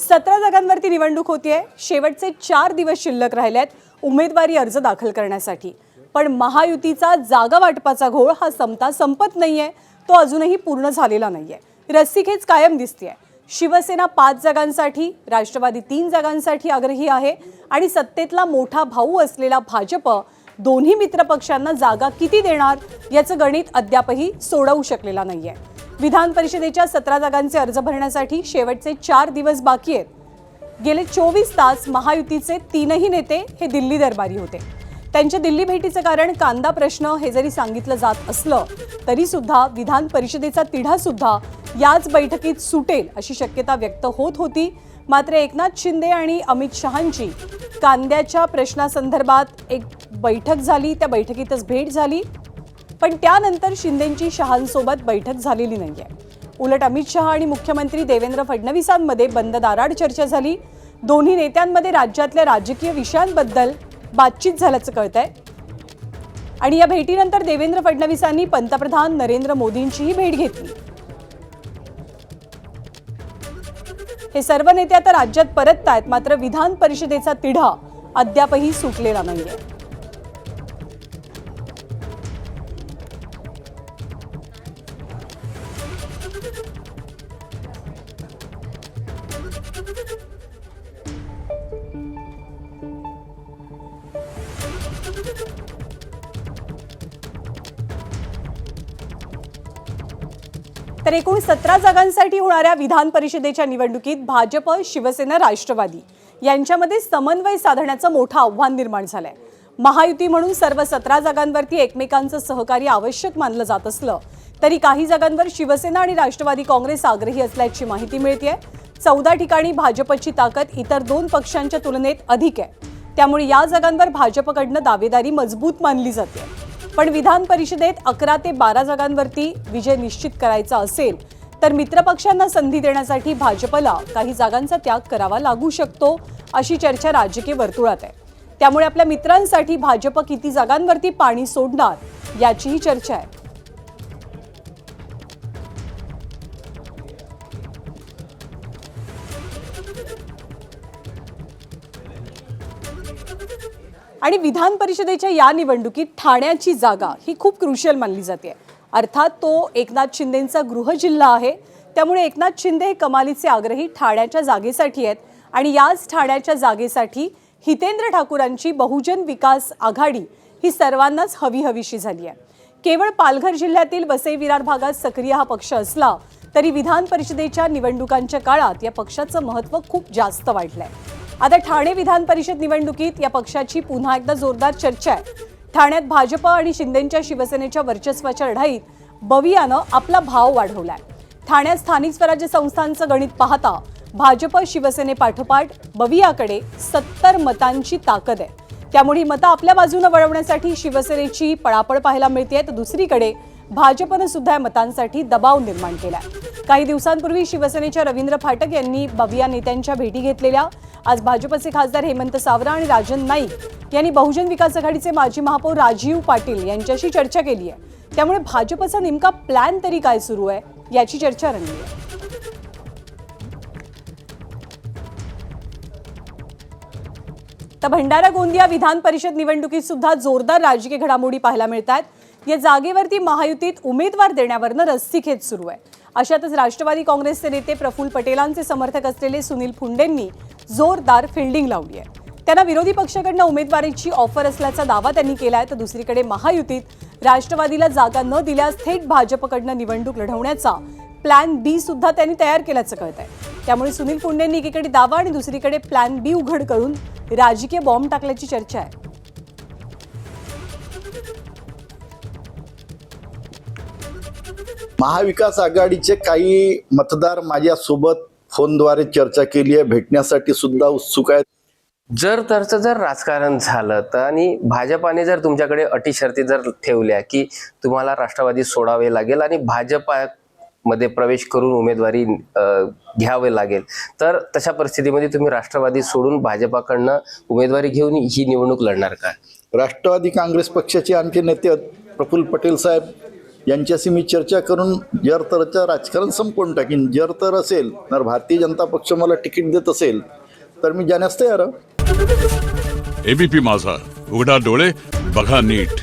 17 जागांवरती निवडणूक होतीये। शेवटचे 4 दिवस शिल्लक राहिलेत उमेदवारी अर्ज दाखल करण्यासाठी। पण महायुतीचा जागा वाटपाचा घोळ हा संपत नाहीये, तो अजूनही पूर्ण झालेला नाहीये। रस्सीखेच कायम दिसतेय। शिवसेना 5 जागांसाठी, राष्ट्रवादी 3 जागांसाठी आग्रही आहे आणि सत्तेतला मोठा भाऊ असलेला भाजप दोन्ही मित्रपक्षांना जागा किती देणार याचं गणित अद्यापही सोडवू शकलेला नाहीये। विधान परिषदेच्या 17 जागांचे अर्ज भरण्यासाठी शेवटचे 4 दिवस बाकी आहेत। गेले 24 तास महायुतीचे 3ही नेते हे दिल्ली दरबारी होते। त्यांच्या दिल्ली भेटीचं कारण कांदा प्रश्न हे जरी सांगितलं जात असलं तरी सुद्धा विधान परिषदेचा तिढा सुद्धा याच बैठकीत सुटेल अशी शक्यता व्यक्त होत होती। मात्र एकनाथ शिंदे आणि अमित शहांची कांद्याच्या प्रश्नासंदर्भात एक बैठक झाली, त्या बैठकीतच भेट झाली, पण त्यानंतर शिंदेंची शहांसोबत बैठक झालेली नाहीये। उलट अमित शहा आणि मुख्यमंत्री देवेंद्र फडणवीसांमध्ये बंद दाराआड चर्चा झाली। दोन्ही नेत्यांमध्ये राज्यातल्या राजकीय विषयांबद्दल बातचीत झाल्याचं कळतंय आणि या भेटीनंतर देवेंद्र फडणवीसांनी पंतप्रधान नरेंद्र मोदींचीही भेट घेतली। हे सर्व नेते आता राज्यात परततायत, मात्र विधान परिषदेचा तिढा अद्यापही सुटलेला नाहीये। तर एकूण 17 जागांसाठी होणाऱ्या विधान परिषदेच्या निवडणुकीत भाजप, शिवसेना, राष्ट्रवादी यांच्यामध्ये समन्वय साधण्याचं मोठं आव्हान निर्माण झालंय। महायुती म्हणून सर्व 17 जागांवरती एकमेकांचं सहकार्य आवश्यक मानलं जात असलं तरी काही जागांवर शिवसेना आणि राष्ट्रवादी काँग्रेस आग्रही असल्याची माहिती मिळतेय। 14 ठिकाणी भाजपची ताकद इतर 2 पक्षांच्या तुलनेत अधिक आहे, त्यामुळे या जागांवर भाजपकडनं दावेदारी मजबूत मानली जाते। पण विधान परिषदेत 11 ते 12 जागांवरती विजय निश्चित करायचा असेल तर मित्रपक्षांना संधी देण्यासाठी भाजपला काही जागांचा त्याग करावा लागू शकतो अशी चर्चा राजकीय वर्तुळात आहे। त्यामुळे आपल्या मित्रांसाठी भाजप किती जागांवरती पाणी सोडणार याचीही चर्चा आहे। आणि विधान परिषदेच्या या निवडणुकीत ठाण्याची जागा ही खूप क्रुशियल मानली जाते। अर्थात तो एकनाथ शिंदेंचा गृहजिल्हा आहे, त्यामुळे एकनाथ शिंदे हे कमालीचे आग्रही ठाण्याच्या जागेसाठी आहेत आणि याच ठाण्याच्या जागेसाठी हितेंद्र ठाकूरांची बहुजन विकास आघाडी ही सर्वांनाच हवीहवीशी झाली आहे। केवळ पालघर जिल्ह्यातील वसई विरार भागात सक्रिय हा पक्ष असला तरी विधान परिषदेच्या निवडणुकांच्या काळात या पक्षाचं महत्त्व खूप जास्त वाढलंय। आता ठाणे विधान परिषद निवडणुकीत या पक्षाची पुन्हा एकदा जोरदार चर्चा आहे। ठाण्यात भाजप आणि शिंदेंच्या शिवसेनेच्या वर्चस्वाच्या लढाईत बवियानं आपला भाव वाढवलाय। ठाण्यात स्थानिक स्वराज्य संस्थांचं गणित पाहता भाजप शिवसेनेपाठोपाठ बवियाकडे 70 मतांची ताकद आहे, त्यामुळे ही मतं आपल्या बाजूने वळवण्यासाठी शिवसेनेची पळापळ पाहायला मिळते। तर दुसरीकडे भाजपनं सुद्धा या मतांसाठी दबाव निर्माण केलाय। काही दिवसांपूर्वी शिवसेनेच्या रवींद्र फाटक यांनी बविया नेत्यांच्या भेटी घेतलेल्या। आज भाजपचे खासदार हेमंत सावरा आणि राजन नाईक यांनी बहुजन विकास आघाडीचे माजी महापौर राजीव पाटील यांच्याशी चर्चा केली आहे। त्यामुळे भाजपचा नेमका प्लॅन तरी काय सुरू आहे याची चर्चा रंगली आहे। तर भंडारा गोंदिया विधान परिषद निवडणुकीत सुद्धा जोरदार राजकीय घडामोडी पाहायला मिळतात। या जागेवरती महायुतीत उमेदवार देण्यावरनं रस्सीखेच सुरू आहे। अशातच राष्ट्रवादी काँग्रेसचे नेते प्रफुल्ल पटेलांचे समर्थक असलेले सुनील फुंडेंनी जोरदार फिल्डिंग लावली आहे। त्यांना विरोधी पक्षाकडनं उमेदवारीची ऑफर असल्याचा दावा त्यांनी केलाय। तर दुसरीकडे महायुतीत राष्ट्रवादीला जागा न दिल्यास थेट भाजपकडनं निवडणूक लढवण्याचा प्लॅन बी सुद्धा त्यांनी तयार केल्याचं कळतंय। त्यामुळे सुनील फुंडेंनी एकीकडे दावा आणि दुसरीकडे प्लॅन बी उघड करून राजकीय बॉम्ब टाकल्याची चर्चा आहे। महाविकास आघाडीचे काही मतदार माझ्यासोबत फोनद्वारे चर्चा केली आहे, भेटण्यासाठी सुद्धा उत्सुक आहेत। जर राजकारण झालं तर आणि भाजपाने जर तुमच्याकडे अटी शर्ती जर ठेवल्या की तुम्हाला राष्ट्रवादी सोडावे लागेल आणि भाजपामध्ये प्रवेश करून उमेदवारी घ्यावे लागेल, तर तशा परिस्थितीमध्ये तुम्ही राष्ट्रवादी सोडून भाजपाकडनं उमेदवारी घेऊन ही निवडणूक लढणार का? राष्ट्रवादी काँग्रेस पक्षाचे आमचे नेते प्रफुल्ल पटेल साहेब यांच्याशी मी चर्चा करून जर तरचं राजकारण संपवून टाकीन. जर तर असेल तर भारतीय जनता पक्ष मला तिकीट देत असेल तर मी जाण्यास तयार आहे. एबीपी माझा, उघडा डोळे बघा नीट.